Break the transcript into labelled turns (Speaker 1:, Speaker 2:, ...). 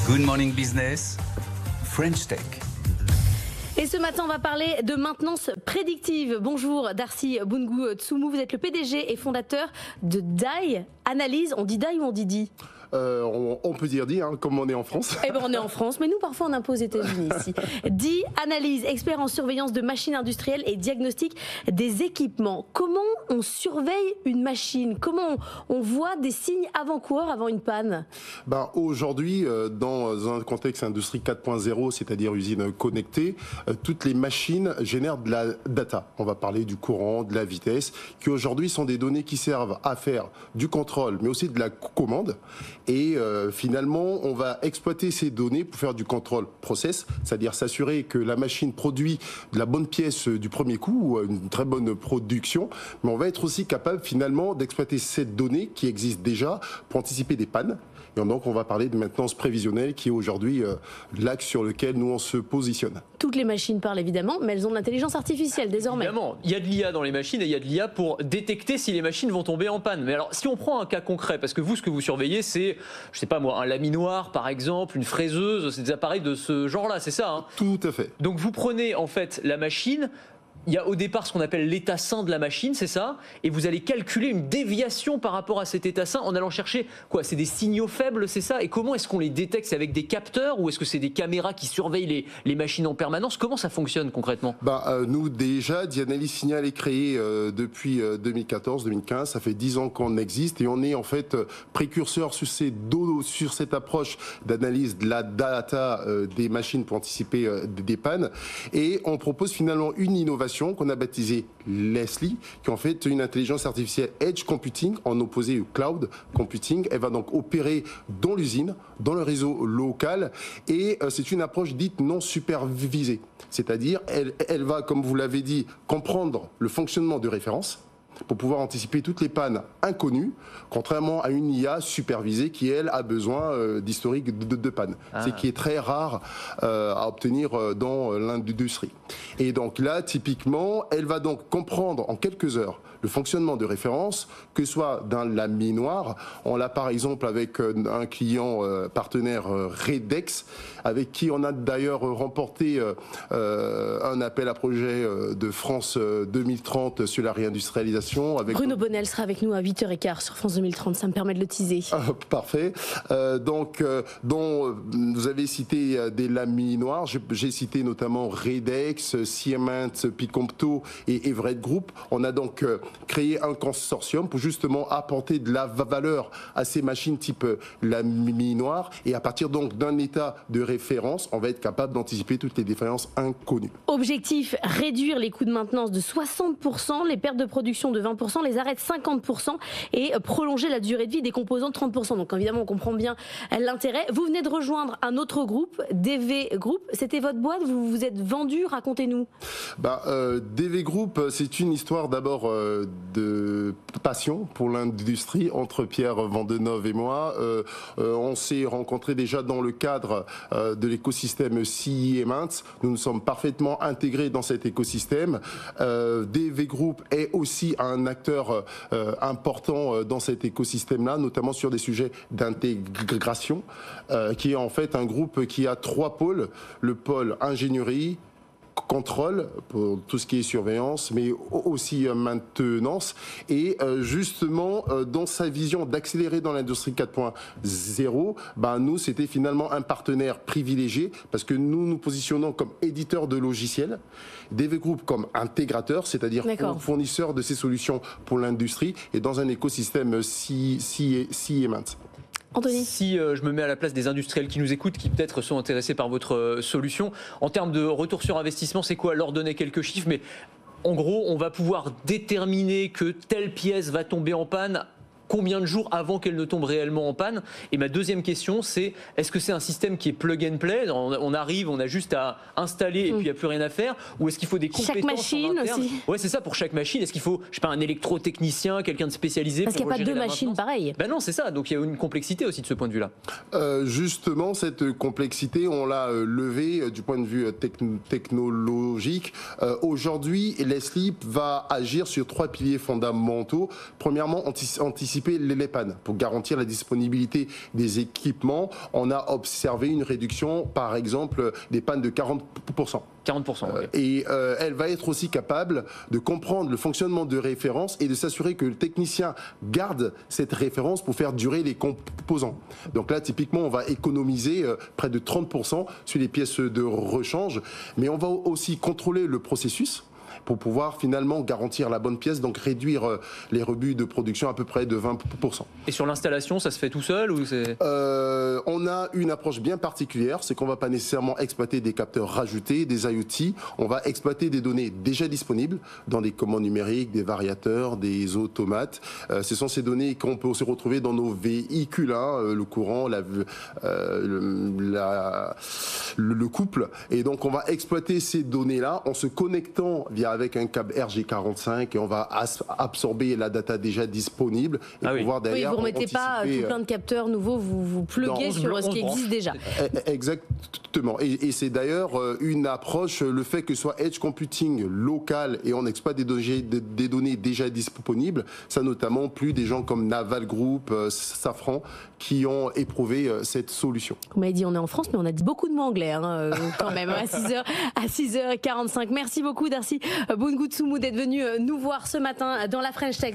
Speaker 1: Good Morning Business, French Tech.
Speaker 2: Et ce matin, on va parler de maintenance prédictive. Bonjour Darcy Boungou-Tsoumou, vous êtes le PDG et fondateur de DAI Analyse. On dit DAI ou on dit DI ?
Speaker 3: On peut dire dit, comme on est en France.
Speaker 2: Eh ben on est en France, mais nous parfois on impose aux États-Unis ici. DI Analyse, expert en surveillance de machines industrielles et diagnostic des équipements. Comment on surveille une machine ? Comment on voit des signes avant-coureurs avant une panne ?
Speaker 3: Aujourd'hui, dans un contexte industrie 4.0, c'est-à-dire usine connectée, toutes les machines génèrent de la data. On va parler du courant, de la vitesse, qui aujourd'hui sont des données qui servent à faire du contrôle, mais aussi de la commande. Et finalement, on va exploiter ces données pour faire du contrôle process, c'est-à-dire s'assurer que la machine produit de la bonne pièce du premier coup, une très bonne production. Mais on va être aussi capable finalement d'exploiter cette donnée qui existe déjà pour anticiper des pannes. Et donc on va parler de maintenance prévisionnelle qui est aujourd'hui l'axe sur lequel nous on se positionne.
Speaker 2: Toutes les machines parlent évidemment, mais elles ont de l'intelligence artificielle désormais.
Speaker 4: Évidemment, il y a de l'IA dans les machines et il y a de l'IA pour détecter si les machines vont tomber en panne. Mais alors, si on prend un cas concret, parce que vous, ce que vous surveillez, c'est, je sais pas moi, un laminoir par exemple, une fraiseuse, c'est des appareils de ce genre-là, c'est ça, hein ?
Speaker 3: Tout à fait.
Speaker 4: Donc vous prenez en fait la machine. Il y a au départ ce qu'on appelle l'état sain de la machine, c'est ça ? Et vous allez calculer une déviation par rapport à cet état sain en allant chercher quoi ? C'est des signaux faibles, c'est ça ? Et comment est-ce qu'on les détecte ? C'est avec des capteurs ou est-ce que c'est des caméras qui surveillent les machines en permanence ? Comment ça fonctionne concrètement ?
Speaker 3: Nous déjà, Dianalyse Signal est créé depuis 2014-2015. Ça fait 10 ans qu'on existe et on est en fait précurseur sur cette approche d'analyse de la data des machines pour anticiper des pannes. Et on propose finalement une innovation qu'on a baptisée Leslie, qui est en fait une intelligence artificielle edge computing en opposé au cloud computing. Elle va donc opérer dans l'usine, dans le réseau local, et c'est une approche dite non supervisée. C'est-à-dire, elle va, comme vous l'avez dit, comprendre le fonctionnement de référence pour pouvoir anticiper toutes les pannes inconnues, contrairement à une IA supervisée qui, elle, a besoin d'historique de panne. C'est qui est très rare à obtenir dans l'industrie. Et donc là, typiquement, elle va donc comprendre en quelques heures le fonctionnement de référence, que ce soit d'un laminoir. On l'a par exemple avec un client partenaire Redex, avec qui on a d'ailleurs remporté un appel à projet de France 2030 sur la réindustrialisation. Avec
Speaker 2: Bruno Bonnel sera avec nous à 8h15 sur France 2030, ça me permet de le teaser.
Speaker 3: Parfait. Dont vous avez cité des laminoirs, j'ai cité notamment Redex, Siemens, Picompto et Everett Group. On a donc créé un consortium pour justement apporter de la valeur à ces machines type laminoir, et à partir donc d'un état de référence, on va être capable d'anticiper toutes les défaillances inconnues.
Speaker 2: Objectif, réduire les coûts de maintenance de 60%, les pertes de production de 20%, les arrêts de 50% et prolonger la durée de vie des composants de 30%. Donc évidemment, on comprend bien l'intérêt. Vous venez de rejoindre un autre groupe, DV Group. C'était votre boîte, vous vous êtes vendu, racontez-nous.
Speaker 3: DV Group, c'est une histoire d'abord de passion pour l'industrie entre Pierre Vandenove et moi. On s'est rencontrés déjà dans le cadre de l'écosystème Siemens. Nous nous sommes parfaitement intégrés dans cet écosystème. DV Group est aussi un acteur important dans cet écosystème-là, notamment sur des sujets d'intégration, qui est en fait un groupe qui a 3 pôles. Le pôle ingénierie, contrôle pour tout ce qui est surveillance, mais aussi maintenance. Et justement, dans sa vision d'accélérer dans l'industrie 4.0, nous, c'était finalement un partenaire privilégié parce que nous nous positionnons comme éditeur de logiciels, DV Group comme intégrateur, c'est-à-dire fournisseur de ces solutions pour l'industrie et dans un écosystème Siemens.
Speaker 2: Anthony.
Speaker 4: Si je me mets à la place des industriels qui nous écoutent, qui peut-être sont intéressés par votre solution, en termes de retour sur investissement, c'est quoi ? Leur donner quelques chiffres, mais en gros, on va pouvoir déterminer que telle pièce va tomber en panne combien de jours avant qu'elle ne tombe réellement en panne? Et ma deuxième question, c'est est-ce que c'est un système qui est plug and play? On arrive, on a juste à installer et puis il n'y a plus rien à faire? Ou est-ce qu'il faut des compétences
Speaker 2: chaque machine aussi?
Speaker 4: Ouais, c'est ça, pour chaque machine. Est-ce qu'il faut, je sais pas, un électrotechnicien, quelqu'un de spécialisé?
Speaker 2: Parce qu'il n'y a pas deux machines pareilles.
Speaker 4: Ben non, c'est ça. Donc il y a une complexité aussi de ce point de vue-là.
Speaker 3: Justement, cette complexité, on l'a levée du point de vue technologique. Aujourd'hui, Leslie va agir sur 3 piliers fondamentaux. Premièrement, anticiper anticiper les pannes. Pour garantir la disponibilité des équipements, on a observé une réduction, par exemple, des pannes de 40%.
Speaker 4: 40%. Okay.
Speaker 3: Et elle va être aussi capable de comprendre le fonctionnement de référence et de s'assurer que le technicien garde cette référence pour faire durer les composants. Donc là, typiquement, on va économiser près de 30% sur les pièces de rechange, mais on va aussi contrôler le processus pour pouvoir finalement garantir la bonne pièce, donc réduire les rebuts de production à peu près de 20%.
Speaker 4: Et sur l'installation, ça se fait tout seul ou c'est...
Speaker 3: On a une approche bien particulière, c'est qu'on ne va pas nécessairement exploiter des capteurs rajoutés, des IoT, on va exploiter des données déjà disponibles dans des commandes numériques, des variateurs, des automates. Ce sont ces données qu'on peut aussi retrouver dans nos véhicules, hein, le courant, le couple. Et donc on va exploiter ces données-là en se connectant avec un câble RG45 et on va absorber la data déjà disponible et pouvoir derrière.
Speaker 2: Oui, vous ne remettez pas tout plein de capteurs nouveaux, vous pluguez sur ce qui existe déjà.
Speaker 3: Exactement. Et c'est d'ailleurs une approche, le fait que ce soit edge computing local et on exploite des données déjà disponibles, ça notamment plus des gens comme Naval Group, Safran qui ont éprouvé cette solution.
Speaker 2: Vous m'avez dit on est en France, mais on a dit beaucoup de mots anglais quand même à 6h45. Merci beaucoup Darcy Boungoutsoumu d'être venu nous voir ce matin dans la French Tech.